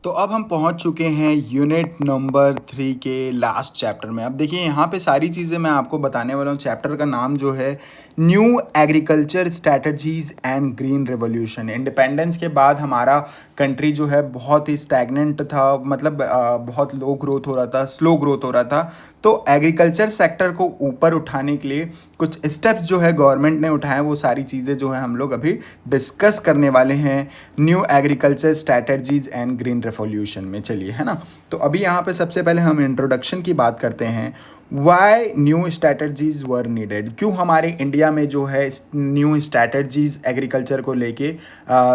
तो अब हम पहुंच चुके हैं यूनिट नंबर 3 के लास्ट चैप्टर में। अब देखिए यहाँ पे सारी चीज़ें मैं आपको बताने वाला हूँ। चैप्टर का नाम जो है new agriculture strategies and green revolution. Independence के बाद हमारा कंट्री जो है बहुत ही स्टैग्नेंट था, मतलब बहुत लो ग्रोथ हो रहा था, स्लो ग्रोथ हो रहा था। तो एग्रीकल्चर सेक्टर को ऊपर उठाने के लिए कुछ स्टेप्स जो है गवर्नमेंट ने उठाए, वो सारी चीज़ें जो है हम लोग अभी डिस्कस करने वाले हैं new agriculture strategies and green revolution में। चलिए, है ना। तो अभी यहाँ पे सबसे पहले हम इंट्रोडक्शन की बात करते हैं। Why new strategies were needed, क्यों हमारे इंडिया में जो है न्यू स्ट्रैटेजीज एग्रीकल्चर को लेके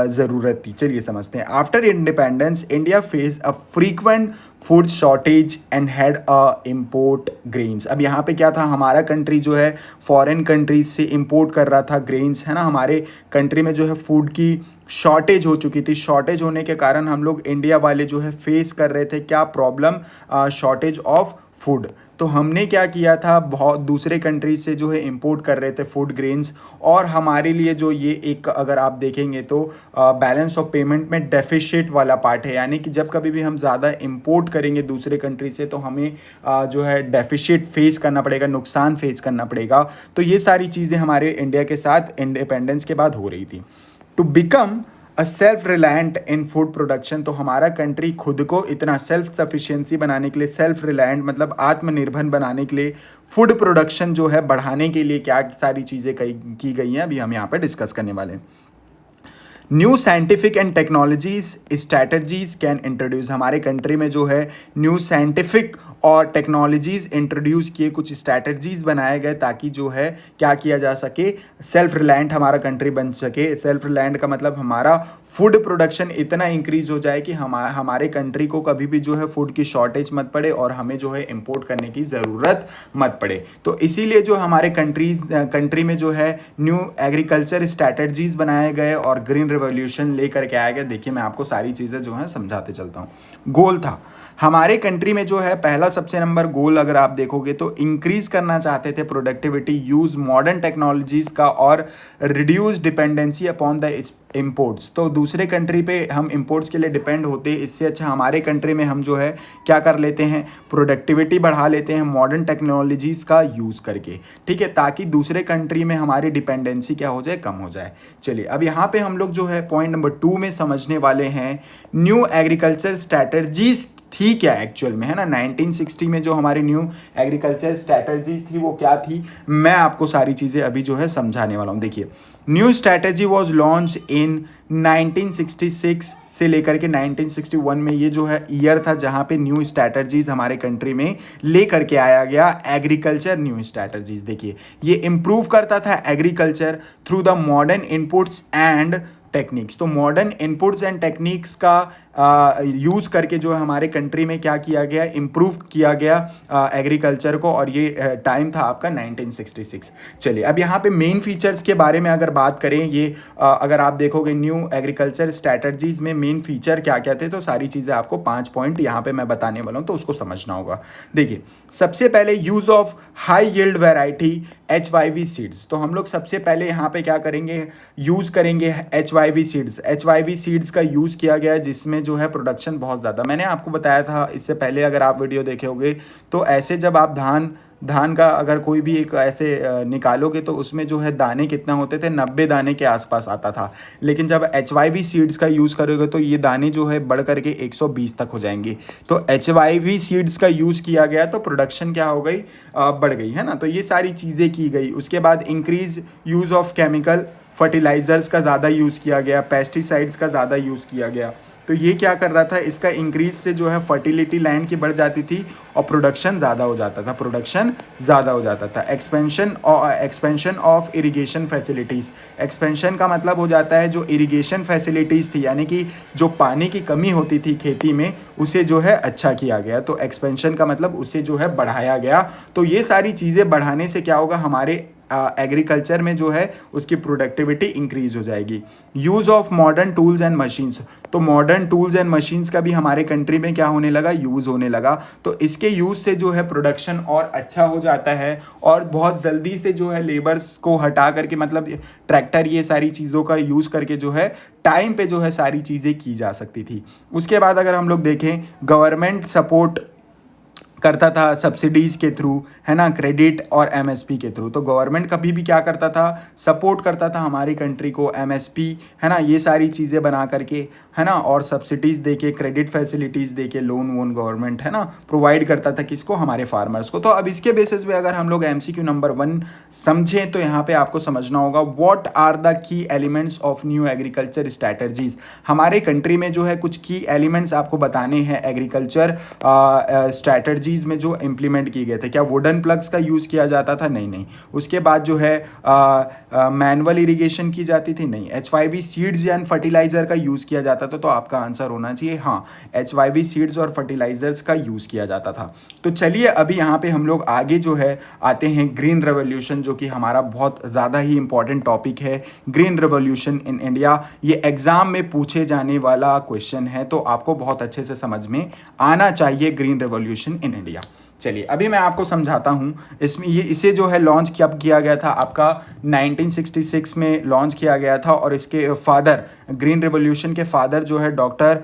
ज़रूरत थी। चलिए समझते हैं। After independence India face a frequent food shortage and had a import grains. अब यहाँ पे क्या था, हमारा कंट्री जो है फॉरेन कंट्रीज से इम्पोर्ट कर रहा था ग्रेन्स, है ना। हमारे कंट्री में जो है फूड की शॉर्टेज हो चुकी थी। शॉर्टेज होने के कारण हम लोग इंडिया वाले जो है फेस कर रहे थे क्या प्रॉब्लम, शॉर्टेज ऑफ फूड। तो हमने क्या किया था, बहुत दूसरे कंट्रीज से जो है इंपोर्ट कर रहे थे फूड ग्रेन्स। और हमारे लिए जो ये एक अगर आप देखेंगे तो बैलेंस ऑफ पेमेंट में डेफिशिट वाला पार्ट है, यानी कि जब कभी भी हम ज़्यादा इंपोर्ट करेंगे दूसरे कंट्री से तो हमें जो है डेफिशिट फेस करना पड़ेगा, नुकसान फेस करना पड़ेगा। तो ये सारी चीज़ें हमारे इंडिया के साथ इंडिपेंडेंस के बाद हो रही थी। To become a self reliant in food production, तो हमारा कंट्री खुद को इतना सेल्फ सफिशिएंसी बनाने के लिए, सेल्फ रिलायंट मतलब आत्मनिर्भर बनाने के लिए, फूड प्रोडक्शन जो है बढ़ाने के लिए क्या सारी चीज़ें की गई हैं, अभी हम यहाँ पे डिस्कस करने वाले हैं। New scientific and technologies strategies can introduce, हमारे कंट्री में जो है न्यू साइंटिफिक और टेक्नोलॉजीज इंट्रोड्यूस किए, कुछ स्ट्रैटेजीज बनाए गए ताकि जो है क्या किया जा सके, सेल्फ रिलायंट हमारा कंट्री बन सके। सेल्फ रिलायंट का मतलब हमारा फूड प्रोडक्शन इतना इंक्रीज हो जाए कि हमारे कंट्री को कभी भी जो है फूड की शॉर्टेज मत पड़े और हमें जो है इम्पोर्ट करने की ज़रूरत मत पड़े। तो इसीलिए जो हमारे कंट्री में जो है न्यू एग्रीकल्चर स्ट्रैटेजीज बनाए गए और ग्रीन रेवोल्यूशन लेकर के आया गया। देखिए मैं आपको सारी चीज़ें जो है समझाते चलता हूँ। गोल था हमारे कंट्री में जो है पहला सबसे नंबर गोल अगर आप देखोगे तो इंक्रीज करना चाहते थे प्रोडक्टिविटी, यूज मॉडर्न टेक्नोलॉजीज का और reduce dependency upon the imports. तो दूसरे कंट्री पे हम इम्पोर्ट्स के लिए डिपेंड होते हैं, इससे अच्छा हमारे कंट्री में हम जो है क्या कर लेते हैं, प्रोडक्टिविटी बढ़ा लेते हैं मॉडर्न टेक्नोलॉजीज़ का यूज़ करके, ठीक है, ताकि दूसरे कंट्री में हमारी डिपेंडेंसी क्या हो जाए, कम हो जाए। चलिए अब यहाँ पे हम लोग जो है पॉइंट नंबर 2 में समझने वाले हैं न्यू एग्रीकल्चर स्ट्रैटेजीज थी क्या एक्चुअल में, है ना। 1960 में जो हमारी न्यू एग्रीकल्चर स्ट्रैटेजीज थी वो क्या थी, मैं आपको सारी चीज़ें अभी जो है समझाने वाला हूँ। देखिए new strategy was launch in 1966 से लेकर के 1961 में, ये जो है ईयर था जहाँ पे न्यू स्ट्रैटेजीज हमारे कंट्री में ले करके आया गया एग्रीकल्चर न्यू स्ट्रैटेजीज। देखिए ये इम्प्रूव करता था agriculture through the modern inputs and techniques. तो मॉडर्न इनपुट्स एंड टेक्निक्स का यूज़ करके जो है हमारे कंट्री में क्या किया गया, इम्प्रूव किया गया एग्रीकल्चर को, और ये टाइम था आपका 1966। चलिए अब यहाँ पे मेन फीचर्स के बारे में अगर बात करें, ये अगर आप देखोगे न्यू एग्रीकल्चर स्ट्रैटेजीज में मेन फीचर क्या क्या थे, तो सारी चीज़ें आपको 5 पॉइंट यहाँ पे मैं बताने वाला हूँ, तो उसको समझना होगा। देखिए सबसे पहले use of high yield variety HYV seeds. तो हम लोग सबसे पहले यहाँ पे क्या करेंगे, यूज़ करेंगे HYV सीड्स। HYV सीड्स का यूज़ किया गया है जिसमें जो है प्रोडक्शन बहुत ज़्यादा, मैंने आपको बताया था इससे पहले अगर आप वीडियो देखे होगे, तो ऐसे जब आप धान का अगर कोई भी एक ऐसे निकालोगे तो उसमें जो है दाने कितना होते थे, 90 दाने के आसपास आता था। लेकिन जब HYV सीड्स का यूज़ करोगे तो ये दाने जो है बढ़ करके 120 तक हो जाएंगे। तो HYV सीड्स का यूज़ किया गया तो प्रोडक्शन क्या हो गई, बढ़ गई, है ना। तो ये सारी चीज़ें की गई। उसके बाद increase use of chemical fertilisers का ज़्यादा यूज़ किया गया, पेस्टिसाइड्स का ज़्यादा यूज़ किया गया। तो ये क्या कर रहा था, इसका इंक्रीज से जो है फर्टिलिटी लैंड की बढ़ जाती थी और प्रोडक्शन ज़्यादा हो जाता था। Expansion of irrigation facilities. Expansion का मतलब हो जाता है जो इरिगेशन फैसिलिटीज़ थी, यानी कि जो पानी की कमी होती थी खेती में, उसे जो है अच्छा किया गया। तो एक्सपेंशन का मतलब उसे जो है बढ़ाया गया। तो ये सारी चीज़ें बढ़ाने से क्या होगा, हमारे एग्रीकल्चर में जो है उसकी प्रोडक्टिविटी इंक्रीज हो जाएगी। Use of modern tools and machines, तो मॉडर्न टूल्स एंड मशीन्स का भी हमारे कंट्री में क्या होने लगा, यूज़ होने लगा। तो इसके यूज़ से जो है प्रोडक्शन और अच्छा हो जाता है और बहुत जल्दी से जो है लेबर्स को हटा करके, मतलब ट्रैक्टर ये सारी चीज़ों का यूज़ करके जो है टाइम पे जो है सारी चीज़ें की जा सकती थी। उसके बाद अगर हम लोग देखें, गवर्नमेंट सपोर्ट करता था सब्सिडीज़ के थ्रू, है ना, क्रेडिट और एमएसपी के थ्रू। तो गवर्नमेंट कभी भी क्या करता था, सपोर्ट करता था हमारी कंट्री को, एमएसपी, है ना, ये सारी चीज़ें बना करके, है ना, और सब्सिडीज़ देके, क्रेडिट फैसिलिटीज़ देके, लोन वोन गवर्नमेंट, है ना, प्रोवाइड करता था किसको, हमारे फार्मर्स को। तो अब इसके बेसिस पे अगर हम लोग एमसीक्यू नंबर 1 समझें तो यहाँ पे आपको समझना होगा what are the key elements of new agriculture strategies. हमारे कंट्री में जो है कुछ की एलिमेंट्स आपको बताने हैं एग्रीकल्चर स्ट्रैटेजीज में जो इम्प्लीमेंट किए गए थे। क्या वुडन प्लग्स का यूज़ किया जाता था? नहीं। उसके बाद जो है मैनुअल इरिगेशन की जाती थी? नहीं। HYV सीड्स एंड फर्टिलाइजर का यूज़ किया जाता था? तो आपका आंसर होना चाहिए हाँ, HYV सीड्स और फर्टिलाइजर्स का यूज़ किया जाता था। तो चलिए अभी यहाँ पे हम लोग आगे जो है आते हैं ग्रीन रेवोल्यूशन, जो कि हमारा बहुत ज़्यादा ही इंपॉर्टेंट टॉपिक है। ग्रीन रेवोल्यूशन इन इंडिया, ये एग्ज़ाम में पूछे जाने वाला क्वेश्चन है, तो आपको बहुत अच्छे से समझ में आना चाहिए ग्रीन रेवोल्यूशन इन इंडिया। चलिए अभी मैं आपको समझाता हूँ। इसमें इसे जो है लॉन्च कब किया गया था, आपका 1966 में लॉन्च किया गया था। और इसके फादर, ग्रीन रेवोल्यूशन के फादर जो है डॉक्टर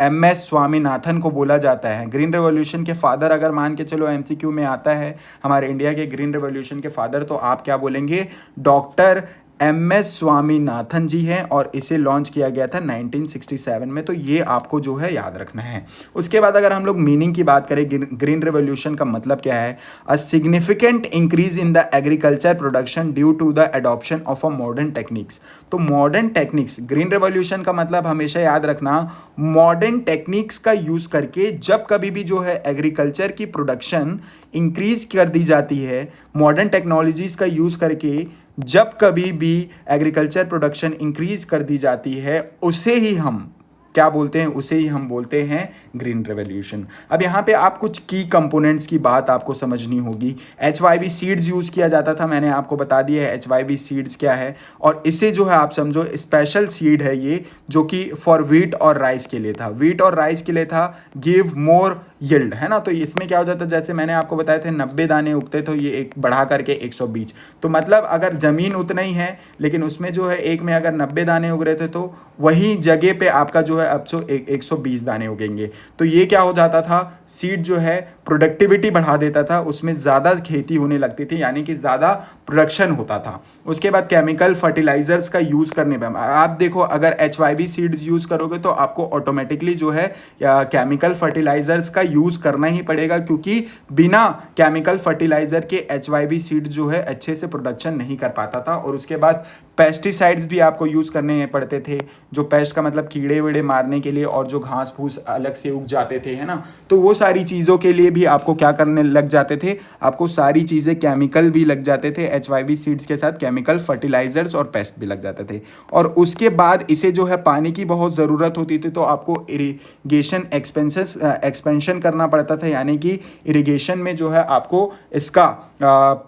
MS स्वामीनाथन को बोला जाता है। ग्रीन रेवोल्यूशन के फादर अगर मान के चलो MCQ में आता है हमारे इंडिया के ग्रीन रेवोल्यूशन के फादर, तो आप क्या बोलेंगे, डॉक्टर MS स्वामीनाथन जी हैं। और इसे लॉन्च किया गया था 1967 में। तो ये आपको जो है याद रखना है। उसके बाद अगर हम लोग मीनिंग की बात करें, ग्रीन रेवोल्यूशन का मतलब क्या है, a significant increase in the agriculture production due to the adoption of a modern techniques. तो मॉडर्न टेक्निक्स, ग्रीन रेवोल्यूशन का मतलब हमेशा याद रखना, मॉडर्न टेक्निक्स का यूज़ करके जब कभी भी जो है एग्रीकल्चर की प्रोडक्शन इंक्रीज कर दी जाती है, मॉडर्न टेक्नोलॉजीज़ का यूज़ करके जब कभी भी एग्रीकल्चर प्रोडक्शन इंक्रीज कर दी जाती है, उसे ही हम क्या बोलते हैं, उसे ही हम बोलते हैं ग्रीन रेवोल्यूशन। अब यहाँ पे आप कुछ की कंपोनेंट्स की बात आपको समझनी होगी। HYV सीड्स यूज़ किया जाता था, मैंने आपको बता दिया है HYV सीड्स क्या है। और इसे जो है आप समझो स्पेशल सीड है ये, जो कि फॉर व्हीट और राइस के लिए था। व्हीट और राइस के लिए था, गिव मोर यील्ड, है ना। तो इसमें क्या हो जाता है, जैसे मैंने आपको बताया थे 90 दाने उगते, तो ये एक बढ़ा करके 120। तो मतलब अगर ज़मीन उतना ही है लेकिन उसमें जो है एक में अगर 90 दाने उग रहे थे, तो वही जगह पे आपका जो है अब 120 दाने उगेंगे। तो ये क्या हो जाता था, सीड जो है प्रोडक्टिविटी बढ़ा देता था, उसमें ज़्यादा खेती होने लगती थी, यानी कि ज़्यादा प्रोडक्शन होता था। उसके बाद केमिकल फर्टिलाइजर्स का यूज़ करने पर आप देखो, अगर HYV सीड्स यूज़ करोगे तो आपको ऑटोमेटिकली जो है केमिकल फर्टिलाइजर्स का यूज़ करना ही पड़ेगा, क्योंकि बिना केमिकल फर्टिलाइजर के HYV सीड जो है अच्छे से प्रोडक्शन नहीं कर पाता था। और उसके बाद पेस्टिसाइड्स भी आपको यूज़ करने पड़ते थे, जो पेस्ट का मतलब कीड़े वीड़े मारने के लिए, और जो घास फूस अलग से उग जाते थे, है ना। तो वो सारी चीज़ों के लिए भी आपको क्या करने लग जाते थे, आपको सारी चीज़ें केमिकल भी लग जाते थे। HYV सीड्स के साथ केमिकल फर्टिलाइजर्स और पेस्ट भी लग जाते थे। और उसके बाद इसे जो है पानी की बहुत ज़रूरत होती थी, तो आपको इरिगेशन एक्सपेंशन करना पड़ता था, यानी कि इरिगेशन में जो है आपको इसका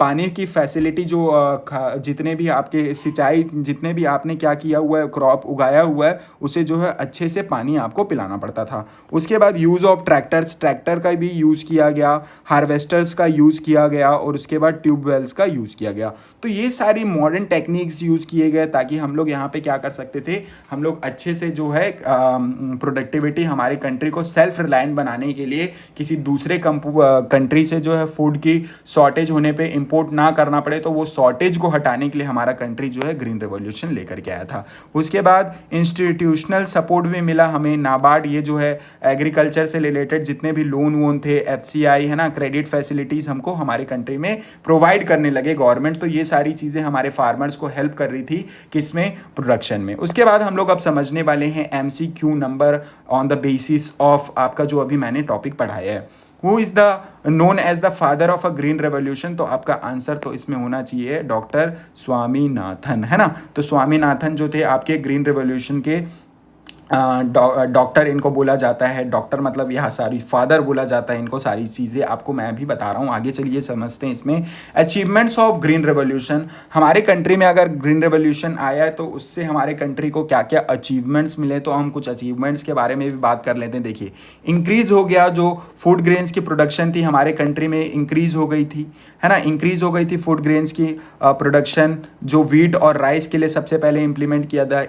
पानी की फैसिलिटी, जो जितने भी आपके सिंचाई, जितने भी आपने क्या किया हुआ है, क्रॉप उगाया हुआ है, उसे जो है अच्छे से पानी आपको पिलाना पड़ता था। उसके बाद यूज़ ऑफ ट्रैक्टर्स, ट्रैक्टर का भी यूज़ किया गया, हार्वेस्टर्स का यूज़ किया गया, और उसके बाद ट्यूबवेल्स का यूज़ किया गया। तो ये सारी मॉडर्न टेक्निक्स यूज़ किए गए, ताकि हम लोग यहाँ पे क्या कर सकते थे, हम लोग अच्छे से जो है प्रोडक्टिविटी हमारी कंट्री को सेल्फ रिलायंट बनाने के लिए किसी दूसरे कंट्री से जो है फूड की शॉर्टेज होने पे इंपोर्ट ना करना पड़े, तो वो शॉर्टेज को हटाने के लिए हमारा कंट्री जो है ग्रीन रेवोल्यूशन लेकर के आया था। उसके बाद इंस्टीट्यूशनल सपोर्ट भी मिला हमें, नाबार्ड, ये जो है एग्रीकल्चर से रिलेटेड जितने भी लोन वोन थे, FCI, है ना, क्रेडिट फैसिलिटीज़ हमको हमारे कंट्री में प्रोवाइड करने लगे गवर्नमेंट। तो ये सारी चीज़ें हमारे फार्मर्स को हेल्प कर रही थी, किसमें, प्रोडक्शन में। उसके बाद हम लोग अब समझने वाले हैं MCQ number on the basis of आपका जो अभी मैंने टॉपिक पढ़ाया है, who is the known as the father of a green revolution. तो आपका आंसर तो इसमें होना चाहिए डॉक्टर स्वामीनाथन, है ना। तो स्वामीनाथन जो थे आपके ग्रीन रेवोल्यूशन के डॉक्टर इनको बोला जाता है, डॉक्टर मतलब यहाँ सारी फादर बोला जाता है इनको, सारी चीज़ें आपको मैं भी बता रहा हूँ। आगे चलिए समझते हैं इसमें अचीवमेंट्स ऑफ ग्रीन रेवोल्यूशन। हमारे कंट्री में अगर ग्रीन रेवोल्यूशन आया है तो उससे हमारे कंट्री को क्या क्या अचीवमेंट्स मिले, तो हम कुछ अचीवमेंट्स के बारे में भी बात कर लेते हैं। देखिए, इंक्रीज हो गया, जो फूड ग्रेन्स की प्रोडक्शन थी हमारे कंट्री में इंक्रीज हो गई थी, है ना, इंक्रीज हो गई थी फूड ग्रेन्स की प्रोडक्शन, जो वीट और राइस के लिए सबसे पहले इंप्लीमेंट किया था।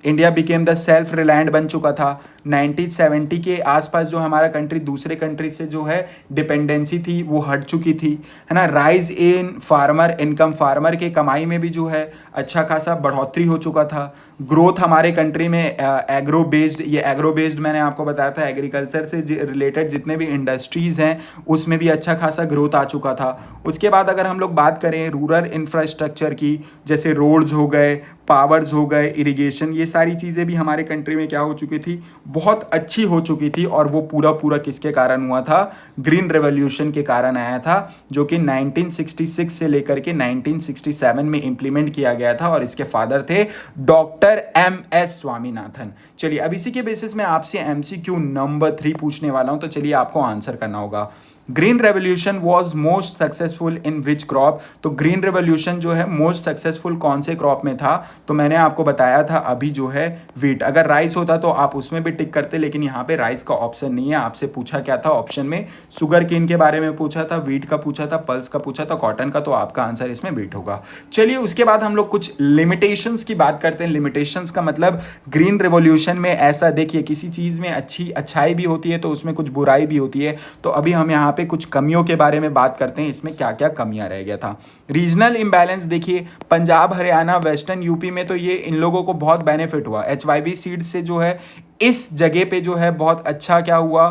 India became the self reliant बन चुका था 1970 के आसपास। जो हमारा कंट्री दूसरे कंट्री से जो है डिपेंडेंसी थी वो हट चुकी थी, है ना। Rise in farmer income, farmer के कमाई में भी जो है अच्छा खासा बढ़ोतरी हो चुका था। ग्रोथ हमारे कंट्री में एग्रो बेस्ड, ये एग्रो बेस्ड मैंने आपको बताया था, एग्रीकल्चर से रिलेटेड जितने भी इंडस्ट्रीज़ हैं उसमें भी अच्छा खासा ग्रोथ आ चुका था। उसके बाद अगर हम लोग बात करें रूरल इंफ्रास्ट्रक्चर की, जैसे रोड्स हो गए, पावर्स हो गए, इरिगेशन, ये सारी चीज़ें भी हमारे कंट्री में क्या हो चुकी थी, बहुत अच्छी हो चुकी थी। और वो पूरा पूरा किसके कारण हुआ था, ग्रीन रेवोल्यूशन के कारण आया था, जो कि 1966 से लेकर के 1967 में इंप्लीमेंट किया गया था। और इसके फादर थे डॉक्टर MS स्वामीनाथन। चलिए, अब इसी के बेसिस में आपसे MCQ नंबर 3 पूछने वाला हूं, तो चलिए आपको आंसर करना होगा। Green revolution was most successful in which crop. तो ग्रीन रेवोल्यूशन जो है मोस्ट सक्सेसफुल कौन से क्रॉप में था, तो मैंने आपको बताया था अभी जो है वीट। अगर राइस होता तो आप उसमें भी टिक करते, लेकिन यहाँ पे राइस का ऑप्शन नहीं है। आपसे पूछा क्या था ऑप्शन में, शुगर केन के बारे में पूछा था, वीट का पूछा था, पल्स का पूछा था, कॉटन का, तो आपका आंसर इसमें वीट होगा। चलिए, उसके बाद हम लोग कुछ लिमिटेशंस की बात करते हैं। लिमिटेशंस का मतलब ग्रीन रेवोल्यूशन में ऐसा, देखिए किसी चीज़ में अच्छाई भी होती है तो उसमें कुछ बुराई भी होती है। तो अभी हम यहाँ पे कुछ कमियों के बारे में बात करते हैं, इसमें क्या क्या कमियां रह गया था। रीजनल इंबैलेंस, देखिए पंजाब, हरियाणा, वेस्टर्न यूपी में तो ये इन लोगों को बहुत बेनिफिट हुआ। HYV सीड से जो है इस जगह पे जो है बहुत अच्छा क्या हुआ,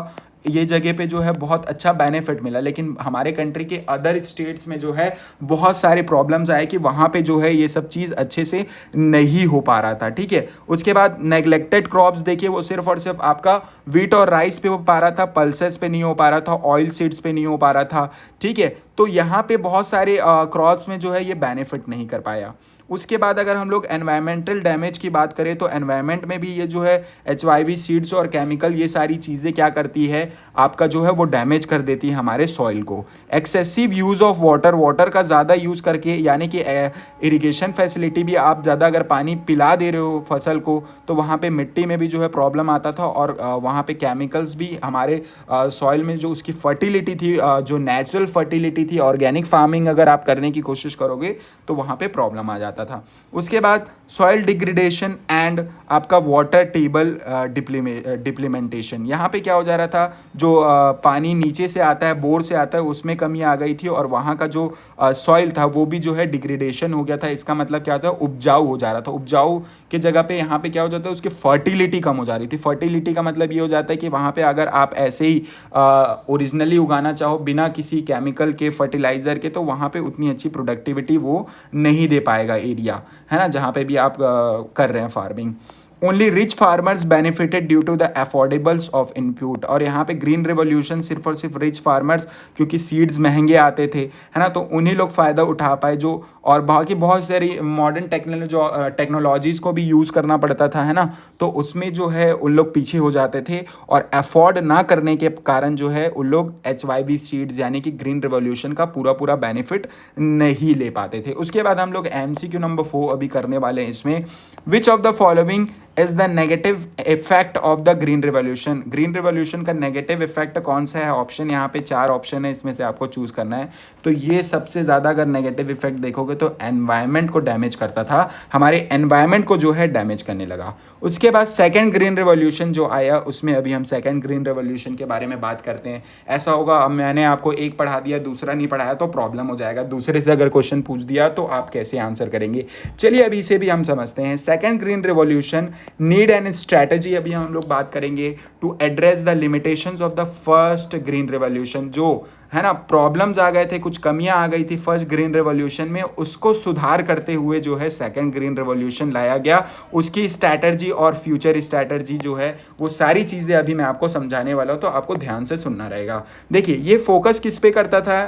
ये जगह पे जो है बहुत अच्छा बेनिफिट मिला। लेकिन हमारे कंट्री के अदर स्टेट्स में जो है बहुत सारे प्रॉब्लम्स आए कि वहाँ पे जो है ये सब चीज़ अच्छे से नहीं हो पा रहा था, ठीक है। उसके बाद नेग्लेक्टेड क्रॉप्स, देखिए वो सिर्फ और सिर्फ आपका वीट और राइस पे हो पा रहा था, पल्सेस पे नहीं हो पा रहा था, ऑयल सीड्स पे नहीं हो पा रहा था, ठीक है। तो यहाँ पे बहुत सारे क्रॉप्स में जो है ये बेनिफिट नहीं कर पाया। उसके बाद अगर हम लोग एनवायरमेंटल डैमेज की बात करें तो एनवायरमेंट में भी ये जो है HYV सीड्स और केमिकल, ये सारी चीज़ें क्या करती है, आपका जो है वो डैमेज कर देती है हमारे सॉइल को। Excessive use of water, water का ज़्यादा यूज़ करके, यानी कि इरिगेशन फैसिलिटी भी आप ज़्यादा अगर पानी पिला दे रहे हो फसल को, तो वहाँ पे मिट्टी में भी जो है प्रॉब्लम आता था। और वहाँ पे केमिकल्स भी हमारे सॉइल में जो उसकी फर्टिलिटी थी, जो नेचुरल फर्टिलिटी थी, ऑर्गेनिक फार्मिंग अगर आप करने की कोशिश करोगे तो वहाँ पे प्रॉब्लम आ जाता था। उसके बाद सॉइल डिग्रेडेशन एंड आपका वाटर टेबल डिप्लीमेंटेशन, यहाँ पे क्या हो जा रहा था, जो पानी नीचे से आता है, बोर से आता है, उसमें कमी आ गई थी। और वहाँ का जो सॉइल था वो भी जो है डिग्रेडेशन हो गया था। इसका मतलब क्या होता है, उपजाऊ हो जा रहा था। उपजाऊ के जगह पे यहाँ पे क्या हो जाता है, उसकी फर्टिलिटी कम हो जा रही थी। फर्टिलिटी का मतलब ये हो जाता है कि वहाँ पे अगर आप ऐसे ही ओरिजिनली उगाना चाहो बिना किसी केमिकल के, फर्टिलाइज़र के, तो वहाँ पे उतनी अच्छी प्रोडक्टिविटी वो नहीं दे पाएगा एरिया, है ना, जहाँ पे भी आप कर रहे हैं farming. Only rich farmers benefited due to the affordables of input. और यहाँ पे ग्रीन रेवोल्यूशन सिर्फ और सिर्फ रिच फार्मर्स, क्योंकि सीड्स महंगे आते थे, है ना, तो उन्हीं लोग फ़ायदा उठा पाए। जो और बाकी बहुत सारी मॉडर्न टेक्नोलॉजीज़ को भी यूज़ करना पड़ता था, है ना, तो उसमें जो है उन लोग पीछे हो जाते थे। और अफोर्ड ना करने के कारण जो है उन लोग HYV सीड्स यानी कि ग्रीन रेवोल्यूशन का पूरा पूरा बेनिफिट नहीं ले पाते थे। उसके बाद हम लोग MCQ नंबर 4 अभी करने वाले हैं इसमें। Which of the following is the negative effect of the green revolution. Green revolution का नेगेटिव इफेक्ट कौन सा है, ऑप्शन यहाँ पे 4 ऑप्शन है, इसमें से आपको चूज करना है। तो ये सबसे ज़्यादा अगर नेगेटिव इफेक्ट देखोगे तो एनवायरनमेंट को डैमेज करता था, हमारे एनवायरनमेंट को जो है डैमेज करने लगा। उसके बाद सेकेंड ग्रीन रेवोल्यूशन जो आया, उसमें अभी हम सेकेंड ग्रीन रेवोल्यूशन के बारे में बात करते हैं। ऐसा होगा, अब मैंने आपको एक पढ़ा दिया, दूसरा नहीं पढ़ाया तो प्रॉब्लम हो जाएगा। दूसरे से अगर क्वेश्चन पूछ दिया तो आप कैसे आंसर करेंगे। चलिए अभी इसे भी हम समझते हैं। Second green revolution need and strategy, अभी हम लोग बात करेंगे to address the limitations of the first green revolution. जो है ना प्रॉब्लम्स आ गए थे, कुछ कमियां आ गई थी फर्स्ट ग्रीन रेवोल्यूशन में, उसको सुधार करते हुए जो है सेकंड ग्रीन रेवोल्यूशन लाया गया। उसकी स्ट्रैटेजी और फ्यूचर स्ट्रैटेजी जो है वो सारी चीज़ें अभी मैं आपको समझाने वाला हूँ, तो आपको ध्यान से सुनना रहेगा। देखिए ये फोकस किस पे करता था,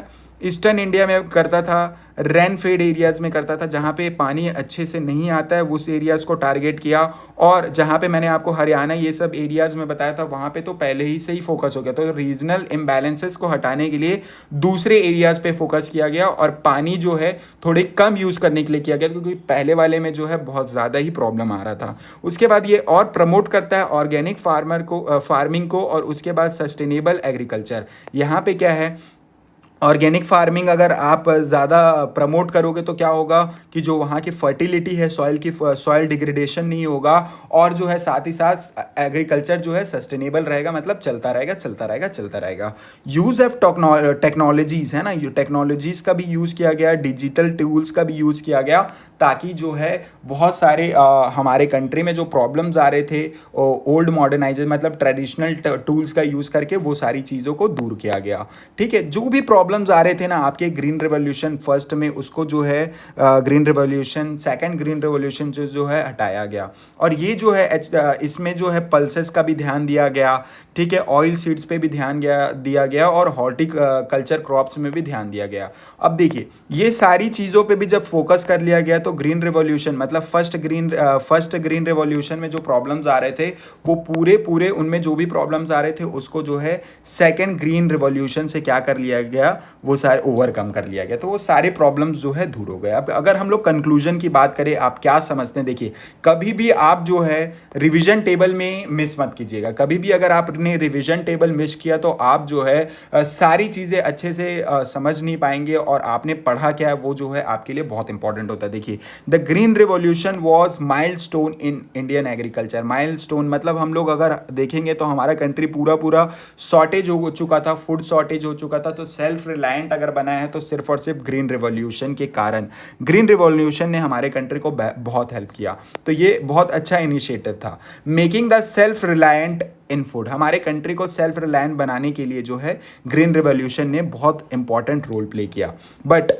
ईस्टर्न इंडिया में करता था, रेन फेड एरियाज़ में करता था, जहाँ पे पानी अच्छे से नहीं आता है उस एरियाज़ को टारगेट किया। और जहाँ पे मैंने आपको हरियाणा ये सब एरियाज़ में बताया था वहाँ पे तो पहले ही से ही फोकस हो गया। तो रीजनल इम्बैलेंसेस को हटाने के लिए दूसरे एरियाज़ पे फोकस किया गया और पानी जो है थोड़े कम यूज़ करने के लिए किया गया, क्योंकि पहले वाले में जो है बहुत ज़्यादा ही प्रॉब्लम आ रहा था। उसके बाद ये और प्रमोट करता है ऑर्गेनिक फार्मिंग को और उसके बाद सस्टेनेबल एग्रीकल्चर। यहाँ पे क्या है, ऑर्गेनिक फार्मिंग अगर आप ज़्यादा प्रमोट करोगे तो क्या होगा कि जो वहाँ की फर्टिलिटी है, सॉइल डिग्रेडेशन नहीं होगा, और जो है साथ ही साथ एग्रीकल्चर जो है सस्टेनेबल रहेगा, मतलब चलता रहेगा चलता रहेगा चलता रहेगा। यूज़ ऑफ टेक्नोलॉजीज़ है ना, ये टेक्नोलॉजीज़ का भी यूज़ किया गया, डिजिटल टूल्स का भी यूज़ किया गया, ताकि जो है बहुत सारे हमारे कंट्री में जो प्रॉब्लम्स आ रहे थे ओल्ड मॉडर्नाइजेशन मतलब ट्रेडिशनल टूल्स का यूज़ करके वो सारी चीज़ों को दूर किया गया। ठीक है, जो भी प्रॉब्लम्स आ रहे थे ना आपके ग्रीन रिवॉल्यूशन फर्स्ट में, उसको जो है green revolution second green revolution जो है हटाया गया। और ये जो है इसमें जो है पल्सेस का भी ध्यान दिया गया। ठीक है, ऑयल सीड्स पे भी ध्यान दिया गया और हॉर्टिकल्चर क्रॉप्स में भी ध्यान दिया गया। अब देखिए ये सारी चीज़ों पे भी जब फोकस कर लिया गया तो ग्रीन रिवॉल्यूशन मतलब फर्स्ट ग्रीन रिवॉल्यूशन में जो प्रॉब्लम्स आ रहे थे वो पूरे उनमें जो भी प्रॉब्लम्स आ रहे थे उसको जो है सेकंड ग्रीन रिवॉल्यूशन से क्या कर लिया गया, वो सारे ओवरकम कर लिया गया। तो वो सारे प्रॉब्लम्स जो है दूर हो गए। अब अगर हम लोग कंक्लूजन की बात करें, आप क्या समझते हैं? देखिए कभी भी आप जो है रिवीजन टेबल में मिस मत कीजिएगा। कभी भी अगर आपने रिवीजन टेबल मिस किया तो आप जो है सारी चीज़ें अच्छे से समझ नहीं पाएंगे, और आपने पढ़ा क्या है वो जो है आपके लिए बहुत इंपॉर्टेंट होता है। देखिए the green revolution was milestone in Indian agriculture. Milestone मतलब हम लोग अगर देखेंगे तो हमारा कंट्री पूरा शॉर्टेज हो चुका था, फूड शॉर्टेज हो चुका था। तो सेल्फ रिलायंट अगर बना है तो सिर्फ और सिर्फ ग्रीन रिवॉल्यूशन के कारण। ग्रीन रिवॉल्यूशन ने हमारे कंट्री को बहुत हेल्प किया, तो ये बहुत अच्छा इनिशिएटिव था। Making the self reliant in food, हमारे कंट्री को सेल्फ रिलायंट बनाने के लिए जो है ग्रीन रिवॉल्यूशन ने बहुत इंपॉर्टेंट रोल प्ले किया। But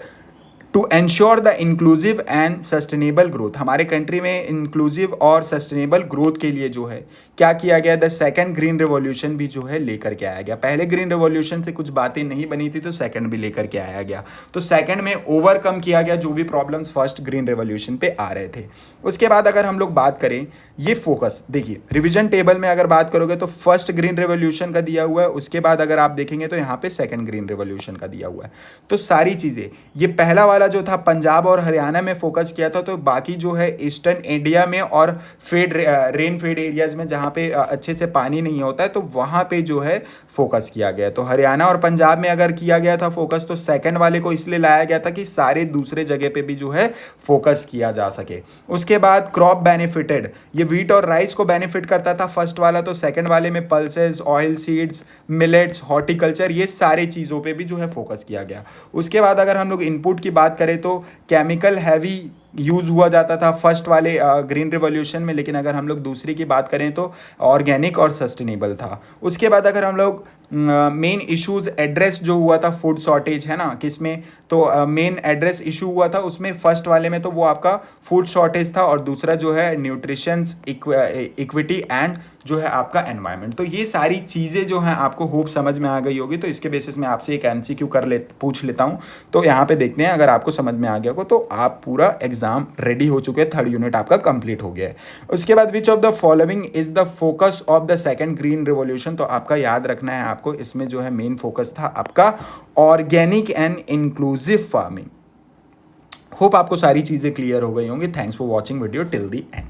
to ensure the inclusive and sustainable growth, हमारे कंट्री में इंक्लूसिव और सस्टेनेबल ग्रोथ के लिए जो है क्या किया गया, द सेकंड ग्रीन रिवॉल्यूशन भी जो है लेकर के आया गया। पहले ग्रीन रिवॉल्यूशन से कुछ बातें नहीं बनी थी तो सेकंड भी लेकर के आया गया। तो सेकंड में ओवरकम किया गया जो भी प्रॉब्लम्स फर्स्ट ग्रीन रिवॉल्यूशन पे आ रहे थे। उसके बाद अगर हम लोग बात करें ये फोकस, देखिए रिविजन टेबल में अगर बात करोगे तो फर्स्ट ग्रीन रिवॉल्यूशन का दिया हुआ है, उसके बाद अगर आप देखेंगे तो यहाँ पे सेकंड ग्रीन रिवॉल्यूशन का दिया हुआ है। तो सारी चीज़ें, ये पहला वाला जो था पंजाब और हरियाणा में फोकस किया था, तो बाकी जो है ईस्टर्न इंडिया में और रेन फेड एरियाज में जहाँ पे अच्छे से पानी नहीं होता है तो वहाँ पे जो है फोकस किया गया। तो हरियाणा और पंजाब में अगर किया गया था फोकस तो सेकंड वाले को इसलिए लाया गया था कि सारे दूसरे जगह पे भी जो है फोकस किया जा सके। उसके बाद क्रॉप बेनिफिटेड, ये व्हीट और राइस को बेनिफिट करता था फर्स्ट वाला, तो सेकंड वाले में pulses, oil seeds, millets, horticulture, ये सारी चीज़ों पे भी जो है फोकस किया गया। उसके बाद अगर हम लोग इनपुट की बात करें तो केमिकल हैवी यूज़ हुआ जाता था फर्स्ट वाले ग्रीन रिवॉल्यूशन में, लेकिन अगर हम लोग दूसरी की बात करें तो ऑर्गेनिक और सस्टेनेबल था। उसके बाद अगर हम लोग मेन इश्यूज एड्रेस जो हुआ था फूड शॉर्टेज है ना किसमें, तो मेन एड्रेस इशू हुआ था उसमें फर्स्ट वाले में तो वो आपका फूड शॉर्टेज था, और दूसरा जो है न्यूट्रिशंस इक्विटी एंड जो है आपका एनवायरनमेंट। तो ये सारी चीज़ें जो हैं आपको होप समझ में आ गई होगी। तो इसके बेसिस में आपसे एक MCQ पूछ लेता हूँ। तो यहाँ पे देखते हैं, अगर आपको समझ में आ गया हो तो आप पूरा एग्जाम रेडी हो चुके हैं, थर्ड यूनिट आपका कंप्लीट हो गया है। उसके बाद which of the following is the focus of the second green revolution, तो आपका याद रखना है आपको इसमें जो है मेन फोकस था आपका organic and inclusive farming. Hope आपको सारी चीज़ें क्लियर हो गई होंगी। Thanks for watching video till the end.